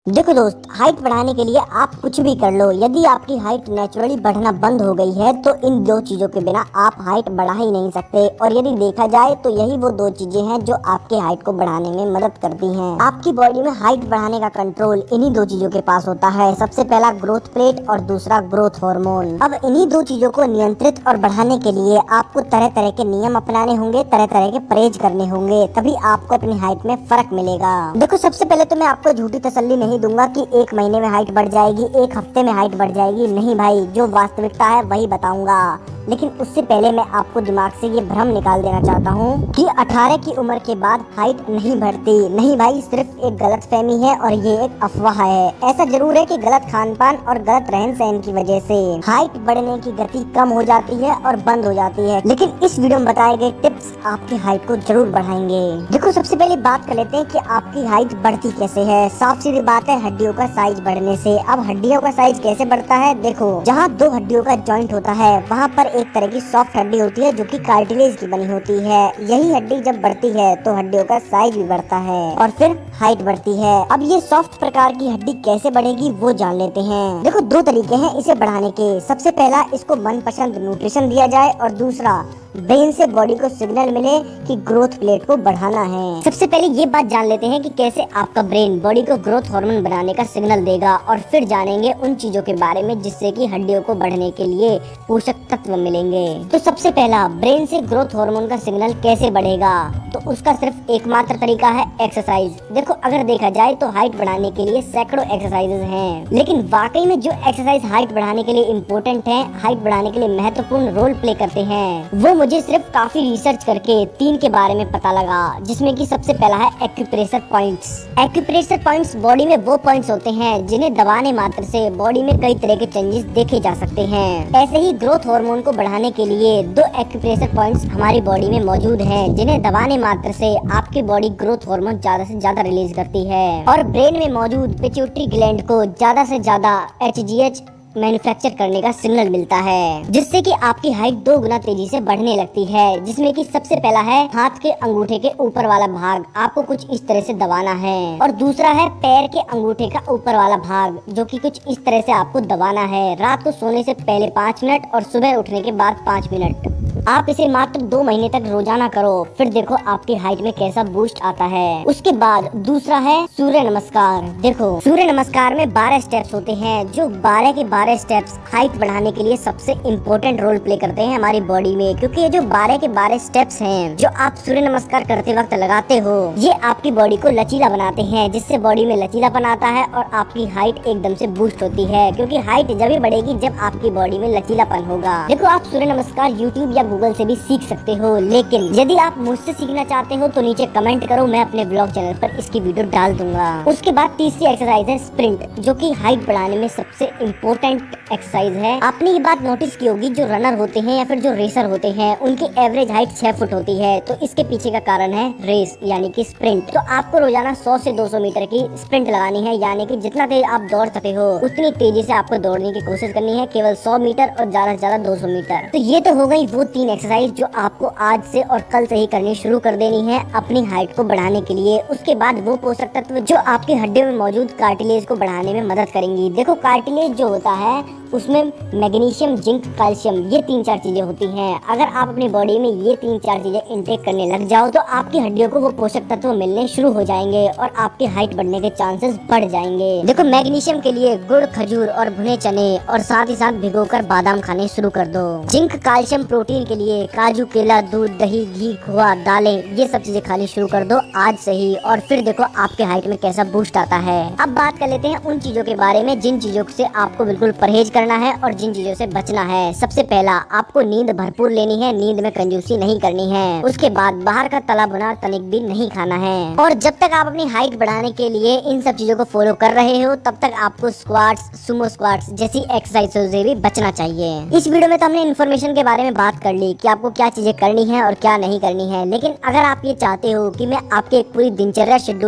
देखो दोस्त, हाइट बढ़ाने के लिए आप कुछ भी कर लो, यदि आपकी हाइट नेचुरली बढ़ना बंद हो गई है तो इन दो चीजों के बिना आप हाइट बढ़ा ही नहीं सकते। और यदि देखा जाए तो यही वो दो चीजें हैं जो आपके हाइट को बढ़ाने में मदद करती हैं। आपकी बॉडी में हाइट बढ़ाने का कंट्रोल इन्हीं दो चीजों के पास होता है। सबसे पहला ग्रोथ प्लेट और दूसरा ग्रोथ हार्मोन। अब इन्हीं दो चीजों को नियंत्रित और बढ़ाने के लिए आपको तरह तरह के नियम अपनाने होंगे, तरह तरह के परहेज करने होंगे, तभी आपको अपनी हाइट में फर्क मिलेगा। देखो, सबसे पहले तो मैं आपको झूठी तसल्ली नहीं दूंगा कि एक महीने में हाइट बढ़ जाएगी, एक हफ्ते में हाइट बढ़ जाएगी। नहीं भाई, जो वास्तविकता है वही बताऊंगा। लेकिन उससे पहले मैं आपको दिमाग से ये भ्रम निकाल देना चाहता हूँ कि 18 की उम्र के बाद हाइट नहीं बढ़ती। नहीं भाई, सिर्फ एक गलतफहमी है और ये एक अफवाह है। ऐसा जरूर है कि गलत खान पान और गलत रहन सहन की वजह से हाइट बढ़ने की गति कम हो जाती है और बंद हो जाती है। लेकिन इस वीडियो में बताए गए टिप्स आपकी हाइट को जरूर बढ़ाएंगे। देखो, सबसे पहले बात कर लेते हैं कि आपकी हाइट बढ़ती कैसे है। साफ सीधी बात है, हड्डियों का साइज बढ़ने से। अब हड्डियों का साइज कैसे बढ़ता है? देखो, जहाँ दो हड्डियों का जॉइंट होता है वहाँ पर एक तरह की सॉफ्ट हड्डी होती है जो कि कार्टिलेज की बनी होती है। यही हड्डी जब बढ़ती है तो हड्डियों का साइज भी बढ़ता है और फिर हाइट बढ़ती है। अब ये सॉफ्ट प्रकार की हड्डी कैसे बढ़ेगी वो जान लेते हैं। देखो, दो तरीके हैं इसे बढ़ाने के। सबसे पहला, इसको मनपसंद न्यूट्रिशन दिया जाए और दूसरा, ब्रेन से बॉडी को सिग्नल मिले कि ग्रोथ प्लेट को बढ़ाना है। सबसे पहले ये बात जान लेते हैं कि कैसे आपका ब्रेन बॉडी को ग्रोथ हार्मोन बनाने का सिग्नल देगा और फिर जानेंगे उन चीजों के बारे में जिससे कि हड्डियों को बढ़ने के लिए पोषक तत्व मिलेंगे। तो सबसे पहला, ब्रेन से ग्रोथ हार्मोन का सिग्नल कैसे बढ़ेगा? तो उसका सिर्फ एकमात्र तरीका है एक्सरसाइज। देखो, अगर देखा जाए तो हाइट बढ़ाने के लिए सैकड़ों एक्सरसाइजेज हैं, लेकिन वाकई में जो एक्सरसाइज हाइट बढ़ाने के लिए इम्पोर्टेंट है, हाइट बढ़ाने के लिए महत्वपूर्ण रोल प्ले करते हैं, वो मुझे सिर्फ काफी रिसर्च करके 3 के बारे में पता लगा, जिसमें कि सबसे पहला है acupressure points. Acupressure points body में वो पॉइंट्स होते हैं जिन्हें दबाने मात्र से बॉडी में कई तरह के चेंजेस देखे जा सकते हैं। ऐसे ही ग्रोथ हार्मोन को बढ़ाने के लिए 2 एक्यूप्रेशर पॉइंट्स हमारी बॉडी में मौजूद हैं, जिन्हें दबाने मात्र से आपकी बॉडी ग्रोथ हार्मोन ज्यादा से ज्यादा रिलीज करती है और ब्रेन में मौजूद पिट्यूटरी ग्लैंड को ज्यादा से ज्यादा HGH मैन्युफैक्चर करने का सिग्नल मिलता है, जिससे कि आपकी हाइट 2 गुना तेजी से बढ़ने लगती है। जिसमें कि सबसे पहला है हाथ के अंगूठे के ऊपर वाला भाग, आपको कुछ इस तरह से दबाना है, और दूसरा है पैर के अंगूठे का ऊपर वाला भाग, जो कि कुछ इस तरह से आपको दबाना है। रात को सोने से पहले 5 मिनट और सुबह उठने के बाद 5 मिनट। आप इसे मात्र 2 महीने तक रोजाना करो, फिर देखो आपकी हाइट में कैसा बूस्ट आता है। उसके बाद दूसरा है सूर्य नमस्कार। देखो, सूर्य नमस्कार में 12 स्टेप्स होते हैं, जो 12 के 12 स्टेप्स हाइट बढ़ाने के लिए सबसे इम्पोर्टेंट रोल प्ले करते हैं हमारी बॉडी में। क्योंकि ये जो 12 के 12 स्टेप्स हैं जो आप सूर्य नमस्कार करते वक्त लगाते हो, ये आपकी बॉडी को लचीला बनाते हैं, जिससे बॉडी में लचीलापन आता है और आपकी हाइट एकदम से बूस्ट होती है। क्योंकि हाइट जब ही बढ़ेगी जब आपकी बॉडी में लचीलापन होगा। देखो, आप सूर्य नमस्कार यूट्यूब या गूगल से भी सीख सकते हो, लेकिन यदि आप मुझसे सीखना चाहते हो तो नीचे कमेंट करो, मैं अपने ब्लॉग चैनल पर इसकी वीडियो डाल दूंगा। उसके बाद तीसरी एक्सरसाइज है स्प्रिंट, जो कि हाइट बढ़ाने में सबसे इम्पोर्टेंट एक्सरसाइज है। आपने ये बात नोटिस की होगी, जो रनर होते हैं या फिर जो रेसर होते हैं, उनकी एवरेज हाइट 6 फुट होती है। तो इसके पीछे का कारण है रेस यानी कि स्प्रिंट। तो आपको रोजाना 100 से 200 मीटर की स्प्रिंट लगानी है, यानी कि जितना तेज आप दौड़ सकते हो उतनी तेजी से आपको दौड़ने की कोशिश करनी है, केवल 100 मीटर और ज्यादा से ज्यादा 200 मीटर। तो ये तो हो गई वो 3 एक्सरसाइज जो आपको आज से और कल से ही करनी शुरू कर देनी है अपनी हाइट को बढ़ाने के लिए। उसके बाद वो पोषक तत्व जो आपकी हड्डियों में मौजूद कार्टिलेज को बढ़ाने में मदद करेंगी। देखो, कार्टिलेज जो होता है उसमें मैग्नीशियम, जिंक, कैल्शियम, ये 3-4 चीजें होती हैं। अगर आप अपनी बॉडी में ये 3-4 चीजें इंटेक करने लग जाओ तो आपकी हड्डियों को वो पोषक तत्व मिलने शुरू हो जाएंगे और आपकी हाइट बढ़ने के चांसेस बढ़ जाएंगे। देखो, मैग्नीशियम के लिए गुड़, खजूर और भुने चने और साथ ही साथ भिगोकर बादाम खाने शुरू कर दो। जिंक, कैल्शियम, प्रोटीन के लिए काजू, केला, दूध, दही, घी, खोआ, दालें, ये सब चीजें खानी शुरू कर दो आज से ही, और फिर देखो आपके हाइट में कैसा बूस्ट आता है। अब बात कर लेते हैं उन चीजों के बारे में जिन चीजों से आपको बिल्कुल परहेज करना है और जिन चीजों से बचना है। सबसे पहला, आपको नींद भरपूर लेनी है, नींद में कंजूसी नहीं करनी है। उसके बाद बाहर का तला भुना तनिक भी नहीं खाना है। और जब तक आप अपनी हाइट बढ़ाने के लिए इन सब चीजों को फॉलो कर रहे हो, तब तक आपको स्क्वाट्स, सुमो स्क्वाट्स जैसी एक्सरसाइज से भी बचना चाहिए। इस वीडियो में तो हमने इन्फॉर्मेशन के बारे में बात कर ली कि आपको क्या चीजें करनी है और क्या नहीं करनी है, लेकिन अगर आप ये चाहते हो कि मैं आपके एक पूरी दिनचर्या शेड्यूल